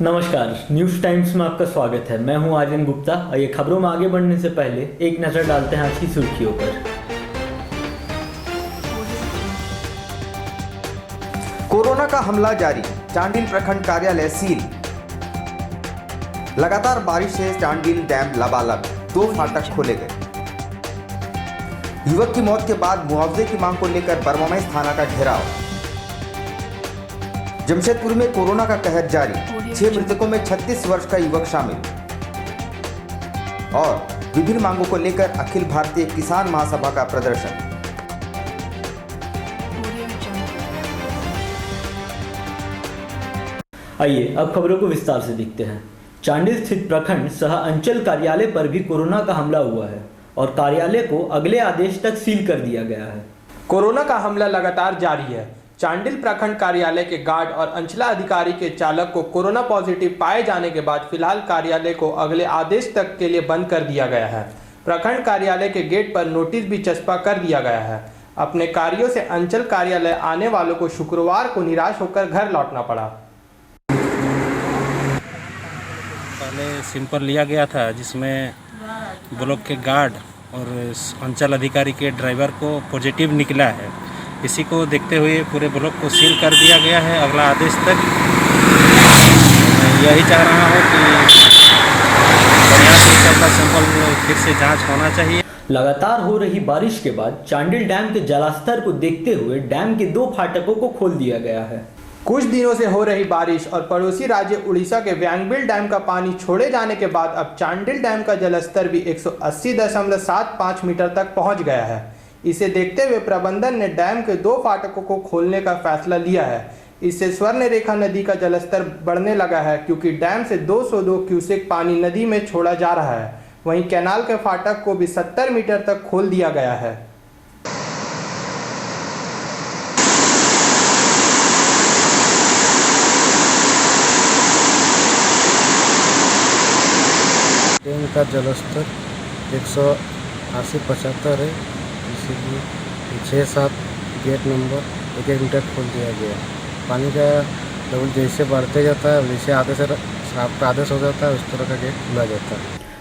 नमस्कार, news times में आपका स्वागत है। मैं हूं आर्यन गुप्ता। आइए खबरों में आगे बढ़ने से पहले एक नज़र डालते हैं आज की सुर्खियों पर। कोरोना का हमला जारी, चांडिल प्रखंड कार्यालय सील। लगातार बारिश से चांडिल डैम लबालब, 2 फाटक खोले गए। युवक की मौत के बाद मुआवजे की मांग को लेकर बर्मामेस थाना का घेराव। जमशेदपुर में कोरोना का कहर जारी, 6 मृतकों में 36 वर्ष का युवक शामिल। और विभिन्न मांगों को लेकर अखिल भारतीय किसान महासभा का प्रदर्शन। आइए अब खबरों को विस्तार से देखते हैं। चांडिल स्थित प्रखंड सह अंचल कार्यालय पर भी कोरोना का हमला हुआ है और कार्यालय को अगले आदेश तक सील कर दिया गया है। कोरोना का हमला लगातार जारी है। चांडिल प्रखंड कार्यालय के गार्ड और अंचला अधिकारी के चालक को कोरोना पॉजिटिव पाए जाने के बाद फिलहाल कार्यालय को अगले आदेश तक के लिए बंद कर दिया गया है। प्रखंड कार्यालय के गेट पर नोटिस भी चस्पा कर दिया गया है। अपने कार्यों से अंचल कार्यालय आने वालों को शुक्रवार को निराश होकर घर लौटना पड़ा। पहले सिंपल लिया गया था जिसमें ब्लॉक के गार्ड और अंचल अधिकारी के ड्राइवर को पॉजिटिव निकला है। इसी को देखते हुए पूरे ब्लॉक को सील कर दिया गया है अगला आदेश तक। मैं यही चाह रहा हूँ कि बढ़िया से सबका सैंपल फिर से जांच होना चाहिए। लगातार हो रही बारिश के बाद चांडिल डैम के जलस्तर को देखते हुए डैम के 2 फाटकों को खोल दिया गया है। कुछ दिनों से हो रही बारिश और पड़ोसी राज्य उड़ीसा के व्यांगबिल डैम का पानी छोड़े जाने के बाद अब चांडिल डैम का जलस्तर भी 180.75 मीटर तक पहुंच गया है। इसे देखते हुए प्रबंधन ने डैम के 2 फाटकों को खोलने का फैसला लिया है। इससे स्वर्णरेखा नदी का जलस्तर बढ़ने लगा है क्योंकि डैम से 202 क्यूसेक पानी नदी में छोड़ा जा रहा है। वहीं कैनाल के फाटक को भी 70 मीटर तक खोल दिया गया है। डैम का जलस्तर 180-75 है, इसीलिए 6-7 गेट नंबर 1-1 मीटर खोल दिया गया। पानी का लेवल जैसे बढ़ते जाता है वैसे आपका आदेश हो जाता है उस तरह का गेट खुला जाता है।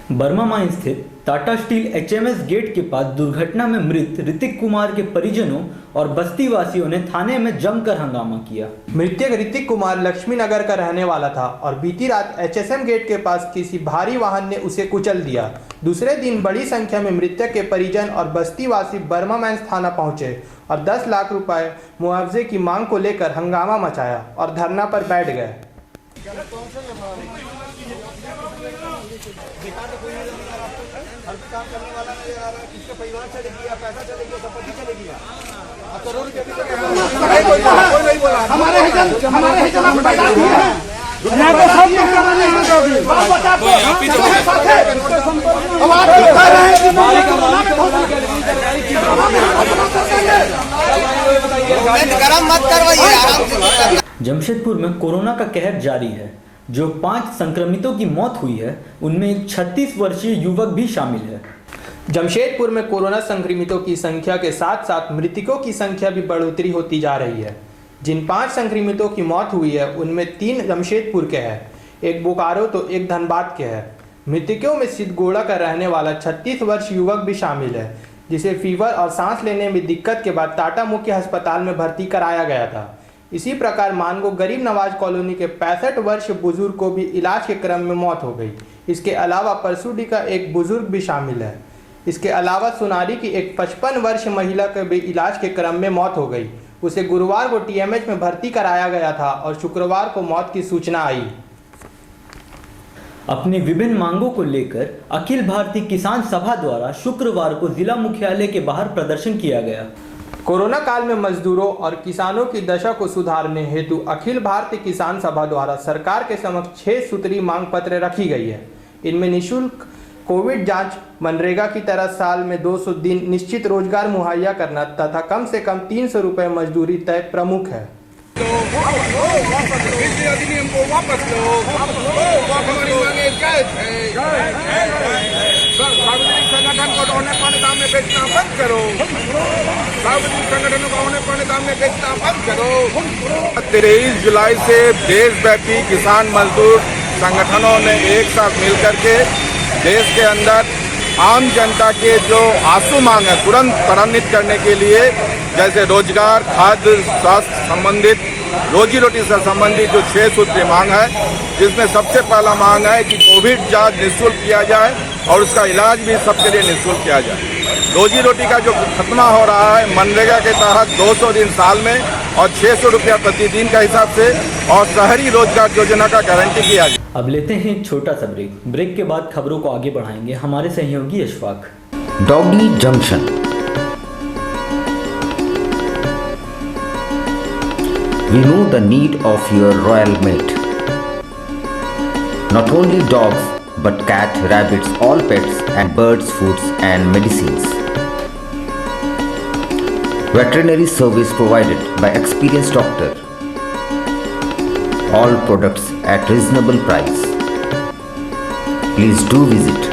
बर्मा स्थित टाटा स्टील HMS गेट के पास दुर्घटना में मृत ऋतिक कुमार के परिजनों और बस्ती वासियों ने थाने में जमकर हंगामा किया। मृतक ऋतिक कुमार लक्ष्मी नगर का रहने वाला था और बीती रात HSM गेट के पास किसी भारी वाहन ने उसे कुचल दिया। दूसरे दिन बड़ी संख्या में मृतक के परिजन और बस्ती वासी बर्मा थाना पहुंचे और 10 लाख रुपए मुआवजे की मांग को लेकर हंगामा मचाया और धरना पर बैठ गए। जमशेदपुर में कोरोना का कहर जारी है। जो 5 संक्रमितों की मौत हुई है उनमें एक 36 वर्षीय युवक भी शामिल है। जमशेदपुर में कोरोना संक्रमितों की संख्या के साथ साथ मृतकों की संख्या भी बढ़ोतरी होती जा रही है। जिन 5 संक्रमितों की मौत हुई है उनमें 3 जमशेदपुर के हैं, एक बोकारो तो एक धनबाद के है। मृतकों में सिद्धगोड़ा का रहने वाला 36 वर्ष युवक भी शामिल है जिसे फीवर और सांस लेने में दिक्कत के बाद टाटा मुख्य अस्पताल में भर्ती कराया गया था। इसी प्रकार मानगो गरीब नवाज कॉलोनी के 65 वर्ष बुजुर्ग को भी इलाज के क्रम में मौत हो गई। इसके अलावा परसुडी का एक बुजुर्ग भी शामिल है। इसके अलावा सुनारी की एक 55 वर्ष महिला के भी इलाज के क्रम में मौत हो गई। उसे गुरुवार को TMH में भर्ती कराया गया था और शुक्रवार को मौत की सूचना आई। अपनी विभिन्न मांगों को लेकर अखिल भारतीय किसान सभा द्वारा शुक्रवार को जिला मुख्यालय के बाहर प्रदर्शन किया गया। कोरोना काल में मजदूरों और किसानों की दशा को सुधारने हेतु अखिल भारतीय किसान सभा द्वारा सरकार के समक्ष 6 सूत्री मांग पत्र रखी गई है। इनमें निःशुल्क कोविड जांच, मनरेगा की तरह साल में 200 दिन निश्चित रोजगार मुहैया करना तथा कम से कम 300 रुपये मजदूरी तय प्रमुख है। अधिनियम को वापस लो, हमारी मांगे जायज है। सार्वजनिक संगठन को औने पौने दाम में बेचना बंद करो। सार्वजनिक संगठनों को औने पौने दाम में बेचना बंद करो। 23 जुलाई से देशव्यापी किसान मजदूर संगठनों ने एक साथ मिलकर के देश के अंदर आम जनता के जो आंसू मांग है तुरंत त्वरान्वित करने के लिए, जैसे रोजगार, खाद्य, स्वास्थ्य संबंधित, रोजी रोटी से संबंधित जो 6 सूत्री मांग है, जिसमें सबसे पहला मांग है कि कोविड जांच निःशुल्क किया जाए और उसका इलाज भी सबके लिए निःशुल्क किया जाए। रोजी रोटी का जो खत्मा हो रहा है मनरेगा के तहत 200 दिन साल में और 600 रुपया प्रतिदिन का हिसाब से, और शहरी रोजगार योजना का गारंटी किया जाए। अब लेते हैं एक छोटा सा ब्रेक के बाद खबरों को आगे बढ़ाएंगे हमारे सहयोगी Ashfaq. Doggy junction. We know the need of your royal mate. Not only dogs, but cat, rabbits, all pets and birds, foods and medicines. Veterinary service provided by experienced doctor. All products at reasonable price. Please do visit.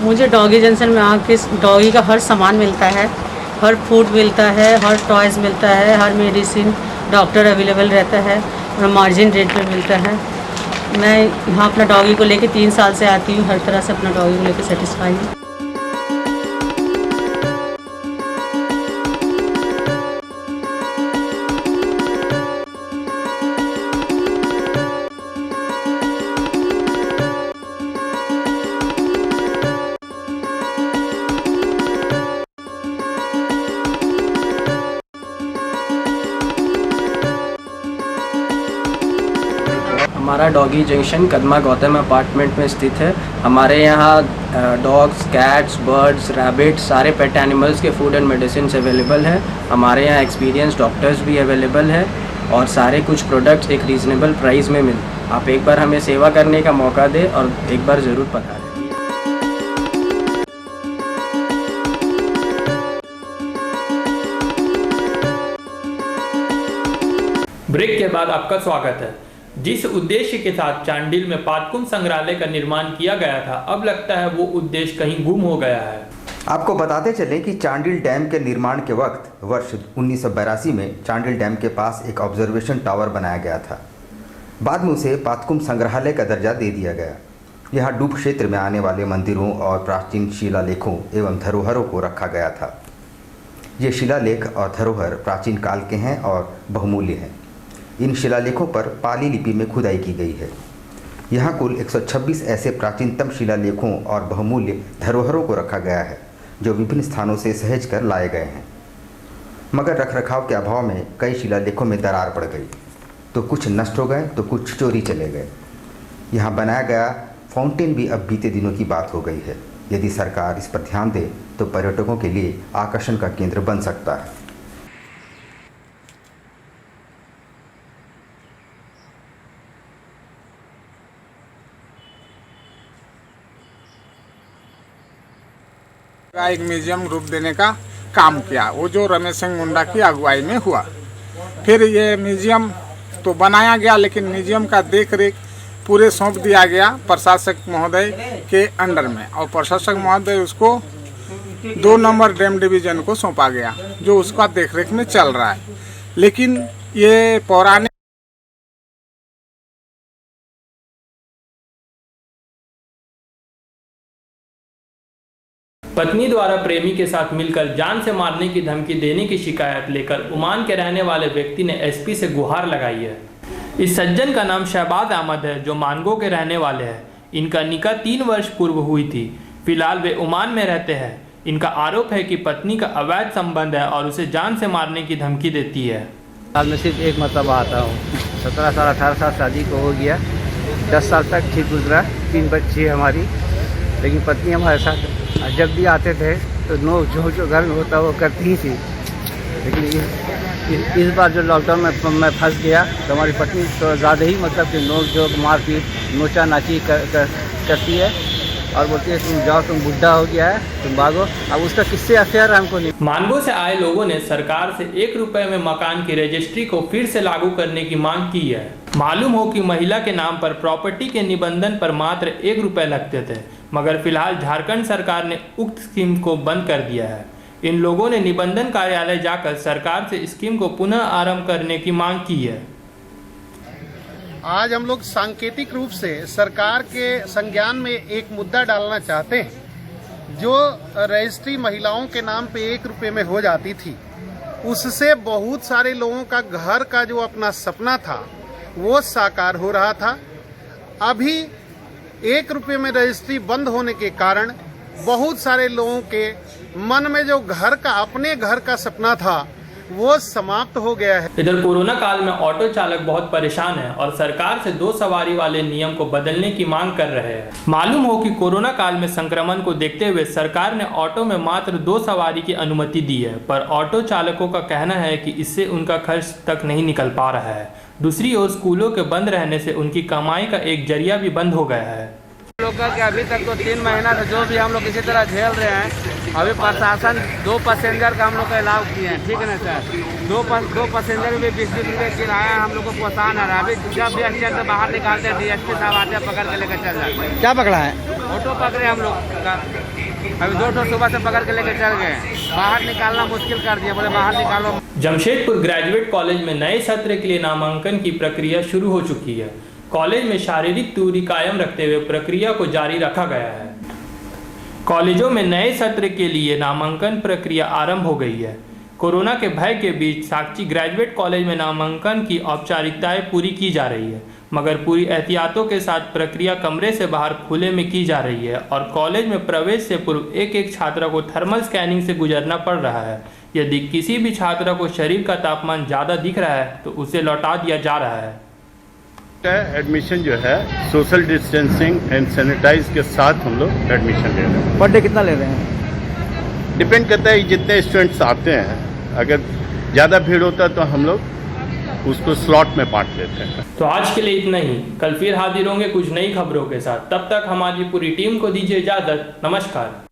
मुझे doggy junction में आके doggy का हर सामान मिलता है, हर food मिलता है, हर toys मिलता है, हर मेडिसिन, डॉक्टर अवेलेबल रहता है और मार्जिन रेट पे मिलता है। मैं यहाँ अपना डॉगी को लेके 3 साल से आती हूँ, हर तरह से अपना डॉगी को लेके सेटिस्फाई हूँ। हमारा doggy junction Kadma Gautam apartment में स्थित है। हमारे यहाँ डॉग्स, कैट्स, बर्ड्स, रैबिट, सारे पेट एनिमल्स के फूड एंड मेडिसिन अवेलेबल है। हमारे यहाँ एक्सपीरियंस डॉक्टर्स भी अवेलेबल है और सारे कुछ प्रोडक्ट्स एक रीज़नेबल प्राइस में मिलते। आप एक बार हमें सेवा करने का मौका दें और एक बार ज़रूर पधारें। ब्रेक के बाद आपका स्वागत है। जिस उद्देश्य के साथ चांडिल में पातकुम संग्रहालय का निर्माण किया गया था, अब लगता है वो उद्देश्य कहीं गुम हो गया है। आपको बताते चलें कि चांडिल डैम के निर्माण के वक्त वर्ष 1982 में चांडिल डैम के पास एक ऑब्जर्वेशन टावर बनाया गया था। बाद में उसे पातकुम संग्रहालय का दर्जा दे दिया गया। यहाँ डूब क्षेत्र में आने वाले मंदिरों और प्राचीन शिलालेखों एवं धरोहरों को रखा गया था। ये शिलालेख और धरोहर प्राचीन काल के हैं और बहुमूल्य हैं। इन शिलालेखों पर पाली लिपि में खुदाई की गई है। यहाँ कुल 126 ऐसे प्राचीनतम शिलालेखों और बहुमूल्य धरोहरों को रखा गया है जो विभिन्न स्थानों से सहेज कर लाए गए हैं। मगर रखरखाव के अभाव में कई शिलालेखों में दरार पड़ गई, तो कुछ नष्ट हो गए तो कुछ चोरी चले गए। यहाँ बनाया गया फाउंटेन भी अब बीते दिनों की बात हो गई है। यदि सरकार इस पर ध्यान दे तो पर्यटकों के लिए आकर्षण का केंद्र बन सकता है। एक म्यूजियम रूप देने का काम किया, वो जो रमेश सिंह मुंडा की अगुवाई में हुआ। फिर ये म्यूजियम तो बनाया गया, लेकिन म्यूजियम का देख रेख पूरे सौंप दिया गया प्रशासक महोदय के अंडर में, और प्रशासक महोदय उसको 2 नंबर डैम डिवीजन को सौंपा गया, जो उसका देख रेख में चल रहा है। लेकिन ये पौराणिक पत्नी द्वारा प्रेमी के साथ मिलकर जान से मारने की धमकी देने की शिकायत लेकर ओमान के रहने वाले व्यक्ति ने एसपी से गुहार लगाई है। इस सज्जन का नाम शहबाज अहमद है, जो मानगो के रहने वाले हैं। इनका निकाह 3 वर्ष पूर्व हुई थी। फिलहाल वे ओमान में रहते हैं। इनका आरोप है कि पत्नी का अवैध संबंध है और उसे जान से मारने की धमकी देती है। साल में सिर्फ एक मरतबा आता हूँ। 17 साल 18 साल शादी को हो गया, 10 साल तक ठीक गुजरा, 3 बच्चे हमारी। लेकिन पत्नी हमारे साथ जब भी आते थे तो जो घर में होता वो करती ही थी। लेकिन इस बार जो लॉकडाउन में मैं फंस गया तो हमारी पत्नी तो ज़्यादा ही मतलब कि नोक झोंक मारपीट नोचा नाची करती है। और बोलती है तुम जाओ, तुम बुढ़ा हो गया है, तुम भागो। अब उसका किससे अफेयर हमको नहीं। मानगो से आए लोगों ने सरकार से 1 रुपए में मकान की रजिस्ट्री को फिर से लागू करने की मांग की है। मालूम हो कि महिला के नाम पर प्रॉपर्टी के निबंधन पर मात्र 1 रुपए लगते थे, मगर फिलहाल झारखंड सरकार ने उक्त स्कीम को बंद कर दिया है। इन लोगों ने निबंधन कार्यालय जाकर सरकार से स्कीम को पुनः आरंभ करने की मांग की है। आज हम लोग सांकेतिक रूप से सरकार के संज्ञान में एक मुद्दा डालना चाहते हैं। जो रजिस्ट्री महिलाओं के नाम पे 1 रुपए में हो जाती थी, उससे बहुत सारे लोगों का घर का जो अपना सपना था वो साकार हो रहा था। अभी 1 रुपए में रजिस्ट्री बंद होने के कारण बहुत सारे लोगों के मन में जो अपने घर का सपना था वो समाप्त हो गया है। इधर कोरोना काल में ऑटो चालक बहुत परेशान है और सरकार से 2 सवारी वाले नियम को बदलने की मांग कर रहे हैं। मालूम हो कि कोरोना काल में संक्रमण को देखते हुए सरकार ने ऑटो में मात्र 2 सवारी की अनुमति दी है, पर ऑटो चालकों का कहना है कि इससे उनका खर्च तक नहीं निकल पा रहा है। दूसरी ओर स्कूलों के बंद रहने से उनकी कमाई का एक जरिया भी बंद हो गया है। लोग का अभी तक तो 3 महीना से जो भी हम लोग इसी तरह झेल रहे हैं। अभी प्रशासन 2 पैसेंजर का हम लोग को अलाउ किए हैं, ठीक है ना सर। 2 पैसेंजर में 20-20 रुपये किराया हम लोग को पोसान आ रहा है। अभी जब भी स्टेशन से बाहर निकालते हैं DSP साहब आते हैं, पकड़ के लेकर चल जाते हैं। क्या पकड़ा है? ऑटो पकड़े हम लोग का। अभी 2 सुबह से पकड़ के लेकर चल गए, बाहर निकालना मुश्किल कर दिया, बोले बाहर निकालो। जमशेदपुर ग्रेजुएट कॉलेज में नए सत्र के लिए नामांकन की प्रक्रिया शुरू हो चुकी है। कॉलेज में शारीरिक दूरी कायम रखते हुए प्रक्रिया को जारी रखा गया है। कॉलेजों में नए सत्र के लिए नामांकन प्रक्रिया आरंभ हो गई है। कोरोना के भय के बीच साक्षी ग्रेजुएट कॉलेज में नामांकन की औपचारिकताएं पूरी की जा रही है, मगर पूरी एहतियातों के साथ प्रक्रिया कमरे से बाहर खुले में की जा रही है और कॉलेज में प्रवेश से पूर्व एक छात्र को थर्मल स्कैनिंग से गुजरना पड़ रहा है। यदि किसी भी छात्र को शरीर का तापमान ज़्यादा दिख रहा है तो उसे लौटा दिया जा रहा है। एडमिशन जो है सोशल डिस्टेंसिंग एंड सैनिटाइज के साथ हम लोग एडमिशन ले रहे हैं। पर डे कितना ले रहे हैं? डिपेंड करता है जितने स्टूडेंट्स आते हैं। अगर ज़्यादा भीड़ होता है तो हम लोग उसको स्लॉट में बांट देते हैं। तो आज के लिए इतना ही। कल फिर हाजिर होंगे कुछ नई खबरों के साथ। तब तक हमारी पूरी टीम को दीजिए इजाज़त। नमस्कार।